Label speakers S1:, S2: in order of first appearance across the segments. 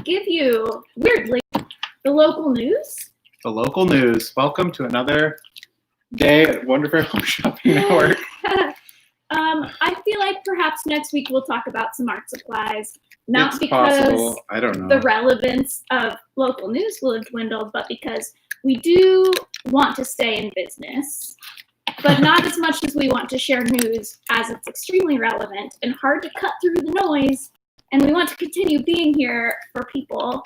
S1: give you, weirdly, the local news.
S2: The local news. Welcome to another day at Wonderfair Home Shopping Network.
S1: I feel like perhaps next week we'll talk about some art supplies. Not
S2: It's
S1: because
S2: possible. I don't know.
S1: the relevance of local news will have dwindled, but because we do want to stay in business, but not as much as we want to share news, as it's extremely relevant and hard to cut through the noise. And we want to continue being here for people,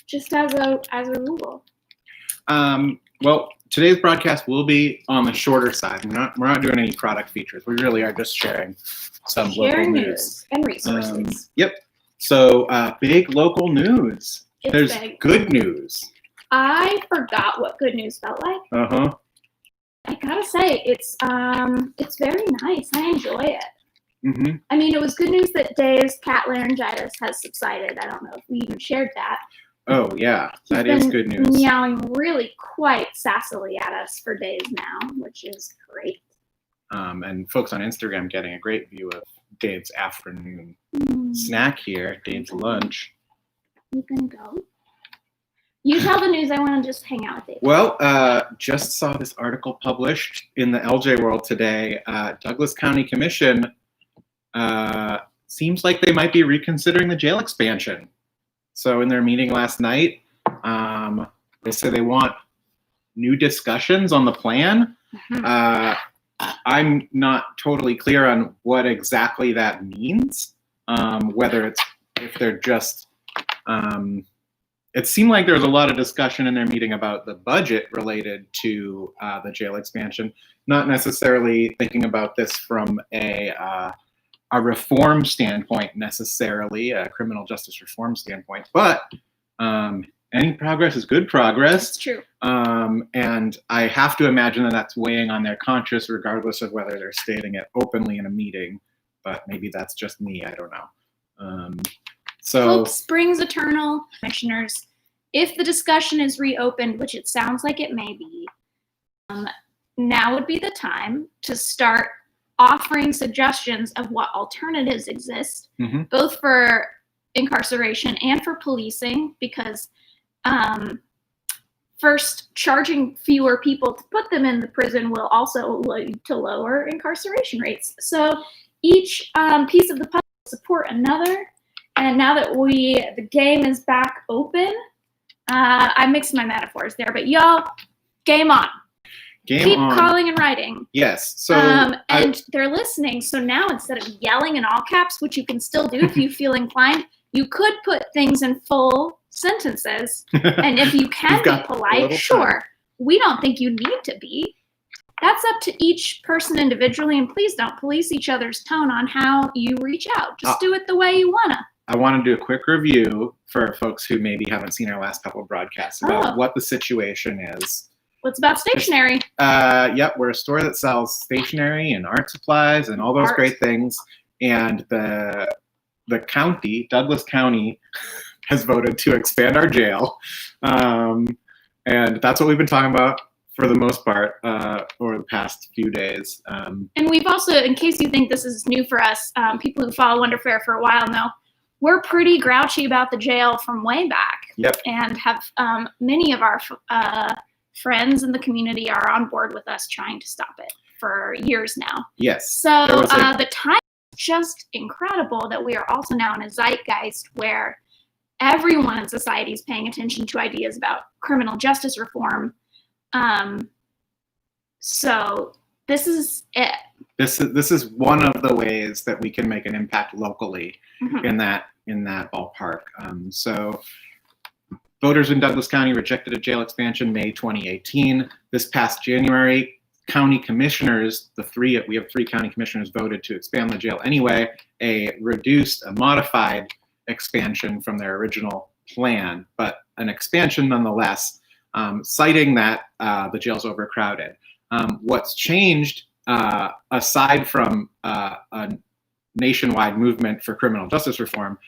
S1: just as a rule.
S2: Well, today's broadcast will be on the shorter side. We're not doing any product features. We really are just sharing some local news
S1: and resources.
S2: Yep. So big local news.
S1: It's
S2: There's
S1: big.
S2: good news.
S1: I forgot what good news felt like. I gotta say, it's very nice. I enjoy it.
S2: Mm-hmm.
S1: I mean, it was good news that Dave's cat laryngitis has subsided. I don't know if we even shared that.
S2: Oh yeah, that
S1: He's
S2: is
S1: been
S2: good news.
S1: meowing really quite sassily at us for days now, which is great.
S2: And folks on Instagram getting a great view of Dave's afternoon snack here, Dave's lunch.
S1: You gonna go? You tell the news. I want to just hang out with Dave.
S2: Well, just saw this article published in the LJ World today. Douglas County Commission seems like they might be reconsidering the jail expansion. So in their meeting last night, they said they want new discussions on the plan.
S1: Mm-hmm.
S2: I'm not totally clear on what exactly that means. Whether if they're just, it seemed like there was a lot of discussion in their meeting about the budget related to the jail expansion, not necessarily thinking about this from a reform standpoint necessarily, a criminal justice reform standpoint, but any progress is good progress.
S1: That's true.
S2: And I have to imagine that that's weighing on their conscience, regardless of whether they're stating it openly in a meeting. But maybe that's just me. I don't know.
S1: Hope springs eternal. Commissioners, if the discussion is reopened, which it sounds like it may be, now would be the time to start offering suggestions of what alternatives exist, both for incarceration and for policing, because first, charging fewer people to put them in the prison will also lead to lower incarceration rates. So each piece of the puzzle will support another. And now that the game is back open, I mixed my metaphors there, but y'all, game on. Keep calling and writing.
S2: Yes. So
S1: and they're listening. So now instead of yelling in all caps, which you can still do if you feel inclined, you could put things in full sentences. And if you can be polite, sure. We don't think you need to be. That's up to each person individually. And please don't police each other's tone on how you reach out. Just do it the way you wanna.
S2: I want to do a quick review for folks who maybe haven't seen our last couple of broadcasts about what the situation is.
S1: What's about stationery?
S2: Yep, we're a store that sells stationery and art supplies and all those great things. And the county, Douglas County, has voted to expand our jail. And that's what we've been talking about for the most part over the past few days.
S1: And we've also, in case you think this is new for us, people who follow Wonderfair for a while know, we're pretty grouchy about the jail from way back.
S2: Yep. And
S1: have many of our friends in the community are on board with us trying to stop it for years now.
S2: Yes.
S1: So the time is just incredible that we are also now in a zeitgeist where everyone in society is paying attention to ideas about criminal justice reform. So this is it.
S2: This is one of the ways that we can make an impact locally in that ballpark. So voters in Douglas County rejected a jail expansion May 2018. This past January, county commissioners, we have three county commissioners voted to expand the jail anyway, a modified expansion from their original plan, but an expansion nonetheless, citing that the jail's overcrowded. What's changed, aside from a nationwide movement for criminal justice reform,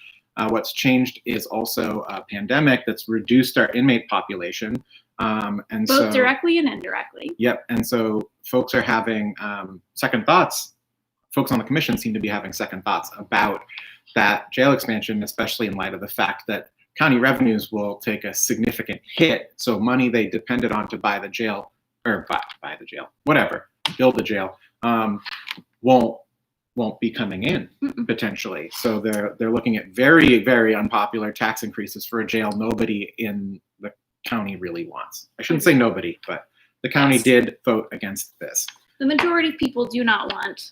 S2: what's changed is also a pandemic that's reduced our inmate population. And
S1: both directly and indirectly.
S2: Yep. And so folks are having second thoughts folks on the commission seem to be having second thoughts about that jail expansion, especially in light of the fact that county revenues will take a significant hit. So money they depended on to buy the jail, or buy the jail, whatever, build the jail, won't be coming in potentially. So they're looking at very, very unpopular tax increases for a jail nobody in the county really wants. I shouldn't say nobody, but the county did vote against this.
S1: The majority of people do not want.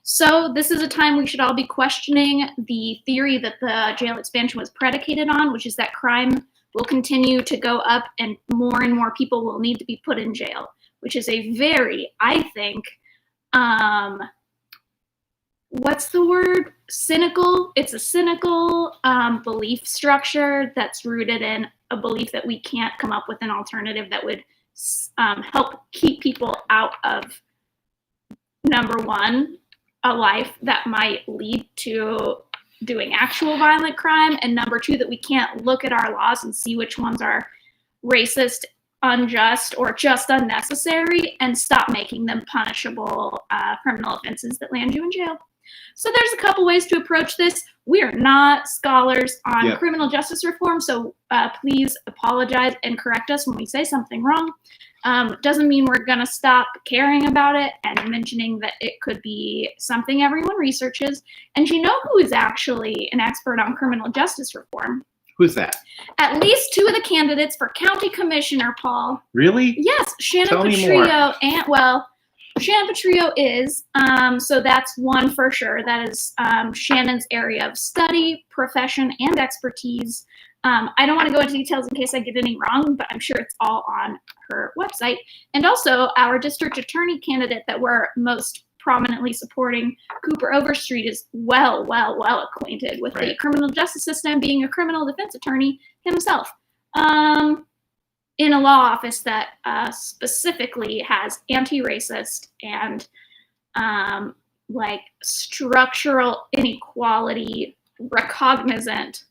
S1: So this is a time we should all be questioning the theory that the jail expansion was predicated on, which is that crime will continue to go up and more people will need to be put in jail, which is a very, I think, what's the word? Cynical. It's a cynical belief structure that's rooted in a belief that we can't come up with an alternative that would help keep people out of, number one, a life that might lead to doing actual violent crime, and number two, that we can't look at our laws and see which ones are racist, unjust, or just unnecessary and stop making them punishable criminal offenses that land you in jail. So there's a couple ways to approach this. We are not scholars on criminal justice reform, so please apologize and correct us when we say something wrong. Doesn't mean we're going to stop caring about it and mentioning that it could be something everyone researches. And you know who is actually an expert on criminal justice reform?
S2: Who's that?
S1: At least two of the candidates for county commissioner, Paul.
S2: Really?
S1: Yes, Shannon
S2: Tell me
S1: Petrillo, and Shannon Petrillo is, so that's one for sure. That is Shannon's area of study, profession, and expertise. I don't want to go into details in case I get any wrong, but I'm sure it's all on her website. And also our district attorney candidate that we're most prominently supporting, Cooper Overstreet, is well acquainted with the criminal justice system, being a criminal defense attorney himself. In a law office that specifically has anti-racist and like structural inequality recognizant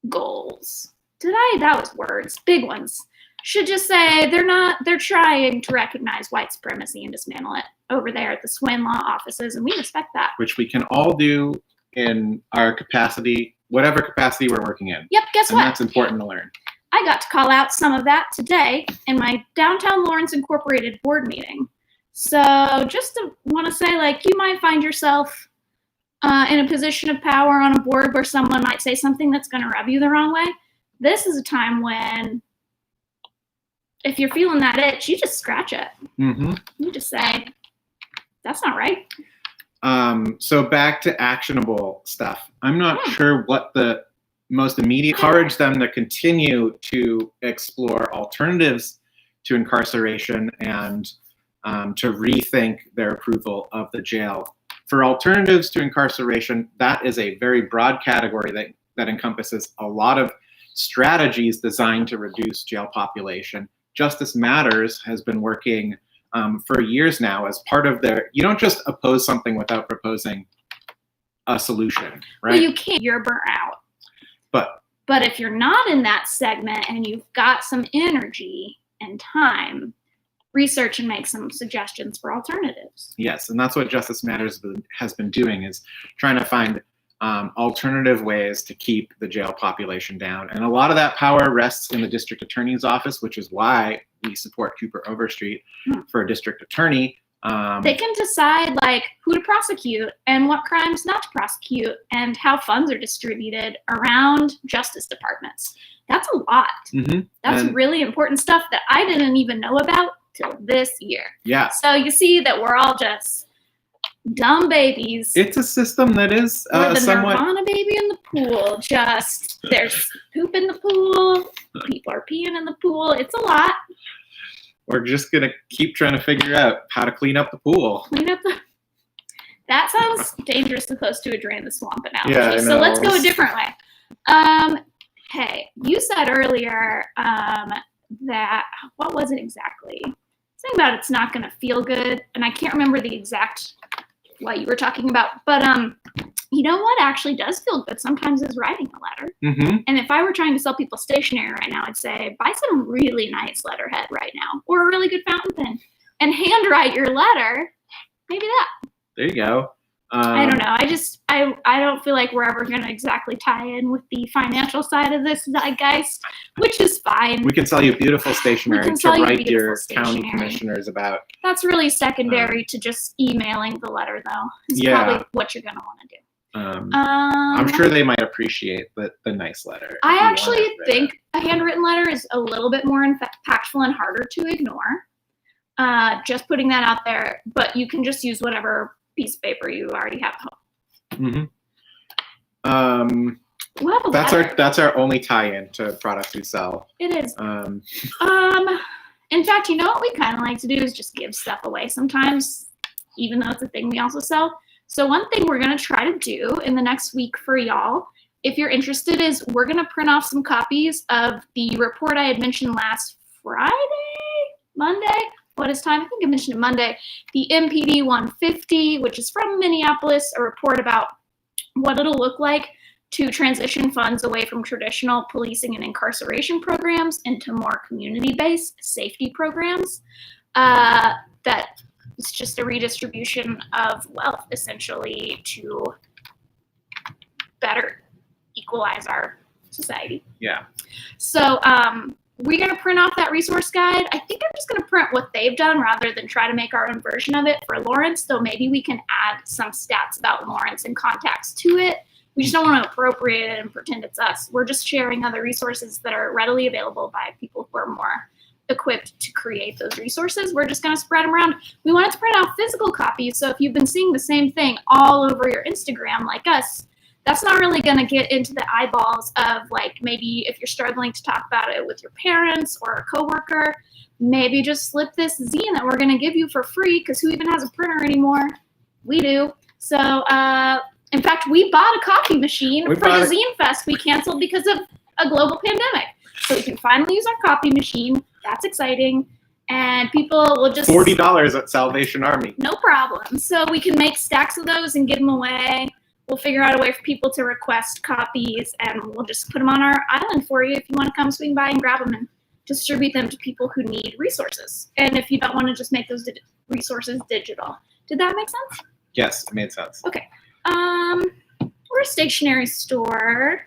S1: goals. That was words, big ones. Should just say they're trying to recognize white supremacy and dismantle it over there at the SWIN law offices, and we respect that.
S2: Which we can all do in our capacity, whatever capacity we're working in.
S1: Yep, guess what?
S2: And that's important to learn.
S1: I got to call out some of that today in my Downtown Lawrence Incorporated board meeting. So just to want to say, like, you might find yourself in a position of power on a board where someone might say something that's going to rub you the wrong way. This is a time when, if you're feeling that itch, you just scratch it. Mm-hmm. You just say, that's not right.
S2: So back to actionable stuff. I'm not sure what the most immediate encourage them to continue to explore alternatives to incarceration and to rethink their approval of the jail. For alternatives to incarceration, that is a very broad category that encompasses a lot of strategies designed to reduce jail population. Justice Matters has been working for years now as part of their, you don't just oppose something without proposing a solution, right?
S1: Well, you can't, you're burnt out. But if you're not in that segment and you've got some energy and time, research and make some suggestions for alternatives.
S2: Yes, and that's what Justice Matters has been doing, is trying to find alternative ways to keep the jail population down. And a lot of that power rests in the district attorney's office, which is why we support Cooper Overstreet for a district attorney.
S1: They can decide like who to prosecute and what crimes not to prosecute and how funds are distributed around justice departments. That's a lot. Mm-hmm. That's really important stuff that I didn't even know about till this year.
S2: Yeah.
S1: So you see that we're all just dumb babies.
S2: It's a system that is
S1: we're the
S2: somewhat
S1: Nirvana baby in the pool. Just there's poop in the pool. People are peeing in the pool. It's a lot.
S2: We're just going to keep trying to figure out how to clean up the pool.
S1: That sounds dangerously close to a drain the swamp analogy.
S2: Yeah,
S1: so let's go a different way. Hey, you said earlier that, what was it exactly? Something about it's not going to feel good. And I can't remember the exact what you were talking about. But you know what actually does feel good sometimes is writing a letter. Mm-hmm. And if I were trying to sell people stationery right now, I'd say, buy some really nice letterhead right now, or a really good fountain pen, and handwrite your letter. Maybe that.
S2: There you go.
S1: I don't know. I don't feel like we're ever going to exactly tie in with the financial side of this zeitgeist, which is fine.
S2: We can sell you beautiful stationery to write your county commissioners about.
S1: That's really secondary to just emailing the letter, though. Is probably what you're going to want to do.
S2: I'm sure they might appreciate the nice letter.
S1: I actually think a handwritten letter is a little bit more impactful and harder to ignore. Just putting that out there, but you can just use whatever piece of paper you already have at home.
S2: That's our only tie-in to products we sell.
S1: It is. In fact, you know what we kind of like to do is just give stuff away sometimes, even though it's a thing we also sell. So one thing we're going to try to do in the next week for y'all, if you're interested, is we're going to print off some copies of the report I had mentioned last Monday. What is time? I think I mentioned it Monday. The MPD 150, which is from Minneapolis, a report about what it'll look like to transition funds away from traditional policing and incarceration programs into more community-based safety programs. That it's just a redistribution of wealth, essentially, to better equalize our society.
S2: Yeah.
S1: So we're going to print off that resource guide. I think I'm just going to print what they've done rather than try to make our own version of it for Lawrence, though maybe we can add some stats about Lawrence and contacts to it. We just don't want to appropriate it and pretend it's us. We're just sharing other resources that are readily available by people who are more equipped to create those resources. We're just going to spread them around. We wanted to print out physical copies, so if you've been seeing the same thing all over your Instagram like us, that's not really going to get into the eyeballs of, like, maybe if you're struggling to talk about it with your parents or a coworker, maybe just slip this zine that we're going to give you for free, because who even has a printer anymore? We do. So, in fact, we bought a copy machine for the Zine Fest we canceled because of a global pandemic. So we can finally use our copy machine. That's exciting. And people will just...
S2: $40 at Salvation Army.
S1: No problem. So we can make stacks of those and give them away. We'll figure out a way for people to request copies, and we'll just put them on our island for you if you want to come swing by and grab them and distribute them to people who need resources. And if you don't want to just make those resources digital. Did that make sense?
S2: Yes, it made sense.
S1: Okay. We're a stationery store.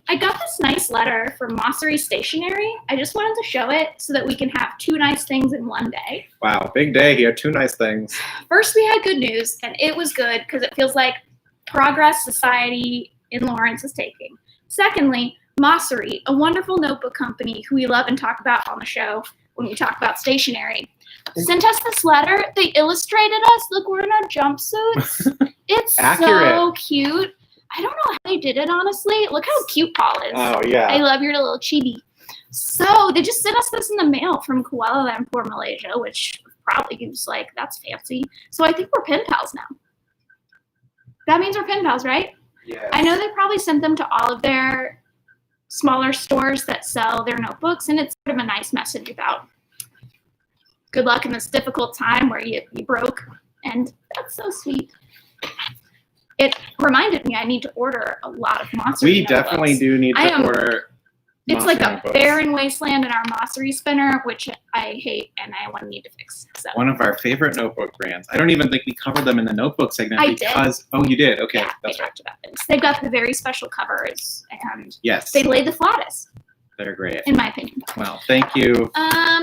S1: I got this nice letter from Mossery Stationery. I just wanted to show it so that we can have two nice things in one day.
S2: Wow, big day here. Two nice things.
S1: First, we had good news, and it was good because it feels like progress society in Lawrence is taking. Secondly, Mossery, a wonderful notebook company who we love and talk about on the show when we talk about stationery, sent us this letter. They illustrated us. Look, we're in our jumpsuits. It's so cute. I don't know how they did it, honestly. Look how cute Paul is.
S2: Oh, yeah.
S1: I love your little chibi. So they just sent us this in the mail from Kuala Lumpur, Malaysia, which probably gives, like, that's fancy. So I think we're pen pals now. That means we're pen pals, right?
S2: Yes.
S1: I know they probably sent them to all of their smaller stores that sell their notebooks, and it's sort of a nice message about good luck in this difficult time where you broke, and that's so sweet. It reminded me I need to order a lot of Mossery
S2: We definitely do need to order.
S1: It's like a barren wasteland in our Mossery spinner, which I hate and I need to fix. So.
S2: One of our favorite notebook brands. I don't even think we covered them in the notebook segment because
S1: did.
S2: Oh, you did. Okay,
S1: yeah,
S2: that's right.
S1: About it. They've got the very special covers, and
S2: yes,
S1: they lay the flattest.
S2: They're great,
S1: in my opinion.
S2: Well, thank you.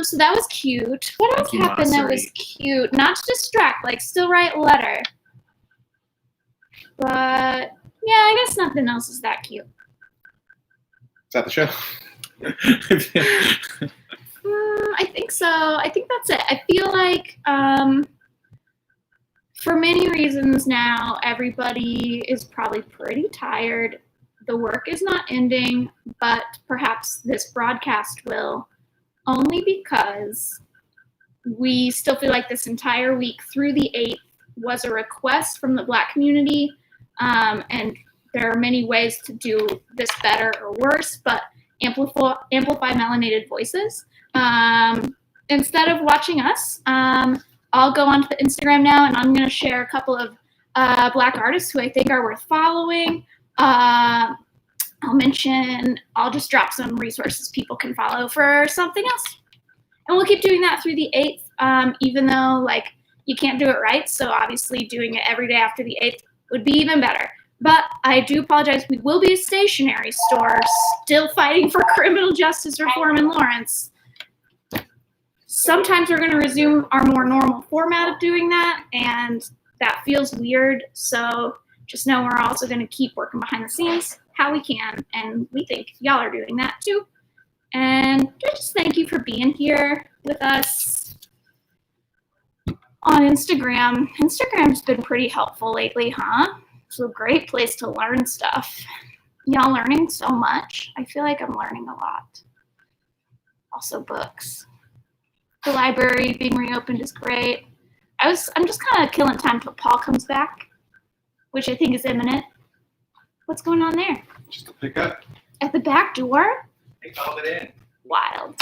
S1: So that was cute. What else happened that was cute? Not to distract, like still write letter. But yeah, I guess nothing else is that cute.
S2: Is that the show?
S1: I think so. I think that's it. I feel like for many reasons now, everybody is probably pretty tired. The work is not ending, but perhaps this broadcast will, only because we still feel like this entire week through the 8th was a request from the Black community. And there are many ways to do this better or worse, but amplify melanated voices. Instead of watching us, I'll go onto the Instagram now, and I'm going to share a couple of Black artists who I think are worth following. I'll just drop some resources people can follow for something else. And we'll keep doing that through the 8th, even though, like, you can't do it right. So obviously doing it every day after the 8th would be even better. But I do apologize. We will be a stationery store, still fighting for criminal justice reform in Lawrence. Sometimes we're going to resume our more normal format of doing that, and that feels weird. So just know we're also going to keep working behind the scenes how we can, and we think y'all are doing that too. And just thank you for being here with us on Instagram. Instagram's been pretty helpful lately, huh? It's a great place to learn stuff. Y'all learning so much. I feel like I'm learning a lot. Also books. The library being reopened is great. I'm just kind of killing time till Paul comes back, which I think is imminent. What's going on there?
S2: Just a pickup.
S1: At the back door?
S2: They called it in.
S1: Wild.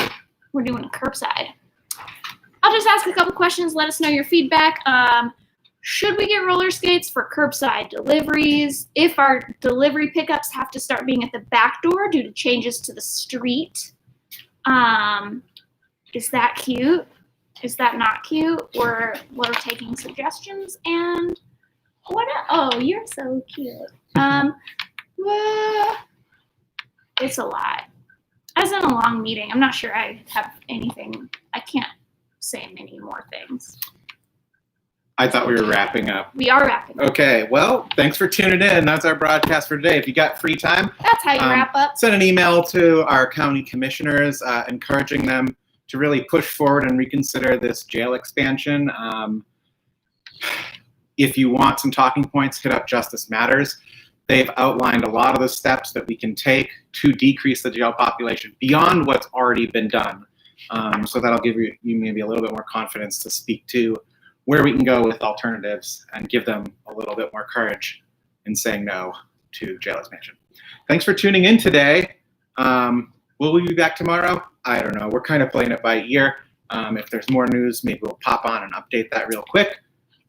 S1: We're doing a curbside. I'll just ask a couple questions. Let us know your feedback. Should we get roller skates for curbside deliveries? If our delivery pickups have to start being at the back door due to changes to the street, is that cute? Is that not cute? We're taking suggestions. And oh, you're so cute. It's a lot. I was in a long meeting. I'm not sure I have anything. I can't say many more things.
S2: I thought we were wrapping up.
S1: We are wrapping up.
S2: Okay, well, thanks for tuning in. That's our broadcast for today. If you got free time,
S1: that's how you wrap up.
S2: Send an email to our county commissioners, encouraging them to really push forward and reconsider this jail expansion. If you want some talking points, hit up Justice Matters. They've outlined a lot of the steps that we can take to decrease the jail population beyond what's already been done. So that'll give you maybe a little bit more confidence to speak to where we can go with alternatives and give them a little bit more courage in saying no to jail expansion. Thanks for tuning in today. Will we be back tomorrow? I don't know. We're kind of playing it by ear. If there's more news, maybe we'll pop on and update that real quick.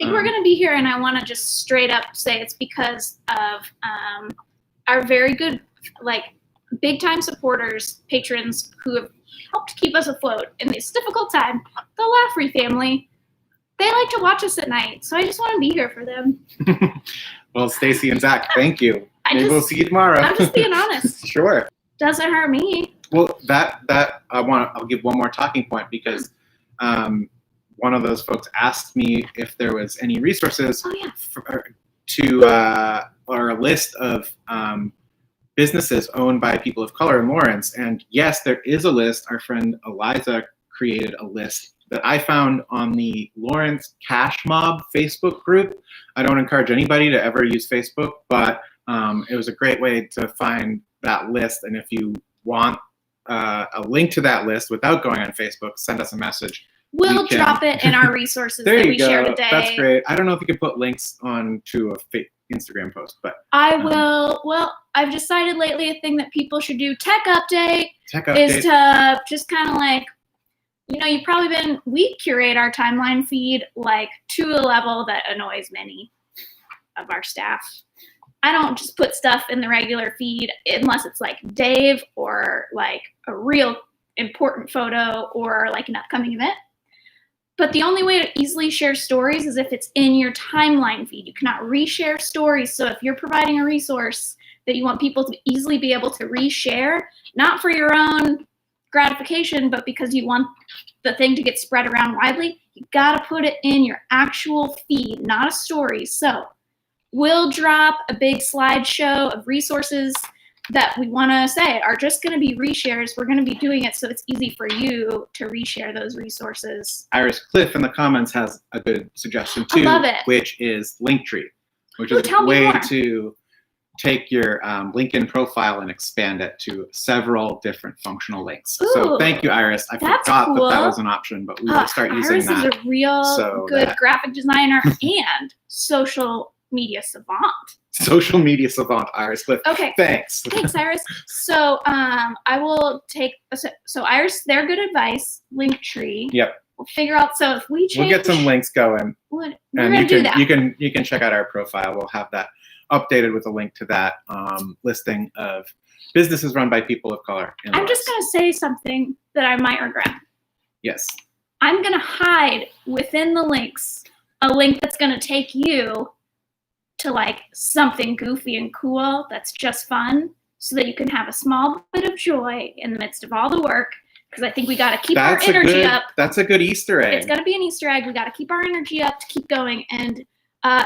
S1: I think we're going to be here, and I want to just straight up say it's because of our very good, big time supporters, patrons who have helped keep us afloat in this difficult time. The Laffrey family, they like to watch us at night, so I just want to be here for them.
S2: Well, Stacy and Zach, thank you. Maybe we'll see you tomorrow.
S1: I'm just being honest.
S2: Sure.
S1: Doesn't hurt me.
S2: Well, I'll give one more talking point because one of those folks asked me if there was any resources or a list of businesses owned by people of color in Lawrence. And yes, there is a list. Our friend Eliza created a list that I found on the Lawrence Cash Mob Facebook group. I don't encourage anybody to ever use Facebook, but it was a great way to find that list. And if you want a link to that list without going on Facebook, send us a message.
S1: We'll drop it in our resources that we share today.
S2: That's great. I don't know if you can put links onto a Instagram post, but
S1: I will. Well, I've decided lately a thing that people should do. Tech update is to just kind of you've probably we curate our timeline feed to a level that annoys many of our staff. I don't just put stuff in the regular feed unless it's Dave or a real important photo or an upcoming event. But the only way to easily share stories is if it's in your timeline feed. You cannot reshare stories. So if you're providing a resource that you want people to easily be able to reshare, not for your own gratification, but because you want the thing to get spread around widely, you gotta put it in your actual feed, not a story. So we'll drop a big slideshow of resources that we want to say are just going to be reshares. We're going to be doing it so it's easy for you to reshare those resources.
S2: Iris Cliff in the comments has a good suggestion too,
S1: I love it.
S2: Which is Linktree, which is a way to take your LinkedIn profile and expand it to several different functional links.
S1: Ooh,
S2: so thank you, Iris. I forgot that was an option, but we will start using that.
S1: Iris is a real good graphic designer and social media savant.
S2: Social media savant, Iris Cliff.
S1: Okay.
S2: Thanks,
S1: Iris. So I will take. So Iris, their good advice. Linktree.
S2: Yep.
S1: We'll figure out. So if we change,
S2: we'll get some links going.
S1: We're gonna do that.
S2: You can check out our profile. We'll have that updated with a link to that listing of businesses run by people of color.
S1: I'm just gonna say something that I might regret.
S2: Yes.
S1: I'm gonna hide within the links a link that's going to take you to like something goofy and cool that's just fun, so that you can have a small bit of joy in the midst of all the work. Because I think we got to keep our energy up.
S2: That's a good Easter egg.
S1: It's got to be an Easter egg. We got to keep our energy up to keep going. And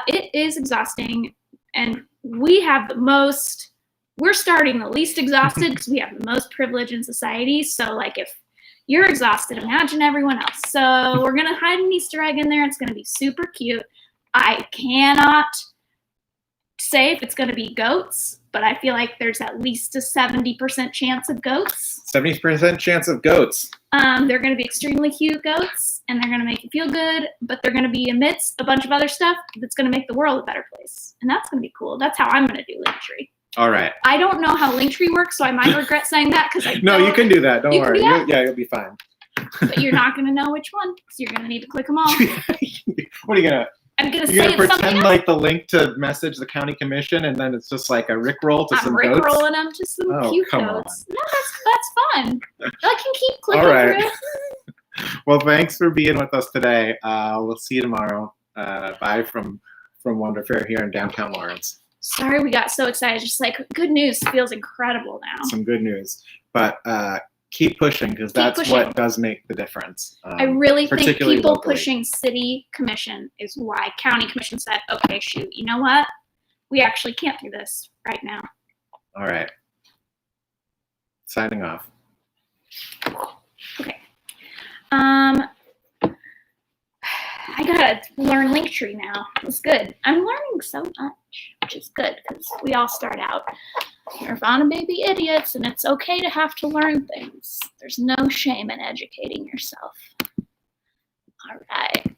S1: it is exhausting. And we have the most, we're starting the least exhausted because we have the most privilege in society. So like if you're exhausted, imagine everyone else. So we're going to hide an Easter egg in there. It's going to be super cute. I cannot say if it's going to be goats, but I feel like there's at least a 70% chance of goats.
S2: 70% chance of goats.
S1: They're going to be extremely cute goats, and they're going to make you feel good, but they're going to be amidst a bunch of other stuff that's going to make the world a better place. And that's going to be cool. That's how I'm going to do Linktree.
S2: All right.
S1: I don't know how Linktree works, so I might regret saying that because I
S2: No, you can do that. Don't worry. You'll be fine.
S1: But you're not going to know which one, so you're going to need to click them all.
S2: What are you going to...
S1: I'm going to
S2: You're
S1: say
S2: gonna
S1: it's
S2: pretend like the link to message the county commission, and then it's just like a Rickroll to some goats?
S1: I'm Rickrolling them to some cute goats.
S2: On.
S1: No, that's fun. I can keep clicking
S2: All right.
S1: through.
S2: Well, thanks for being with us today. We'll see you tomorrow. Bye from Wonder Fair here in downtown Lawrence.
S1: Sorry we got so excited. Just like good news feels incredible now.
S2: Some good news. But keep pushing, because that's what does make the difference.
S1: I really think people
S2: locally.
S1: pushing city commission is why county commission said, okay, shoot, you know what? We actually can't do this right now.
S2: All right. Signing off.
S1: Okay. I gotta learn Linktree now. It's good. I'm learning so much, which is good because we all start out Nirvana baby idiots, and it's okay to have to learn things. There's no shame in educating yourself. All right.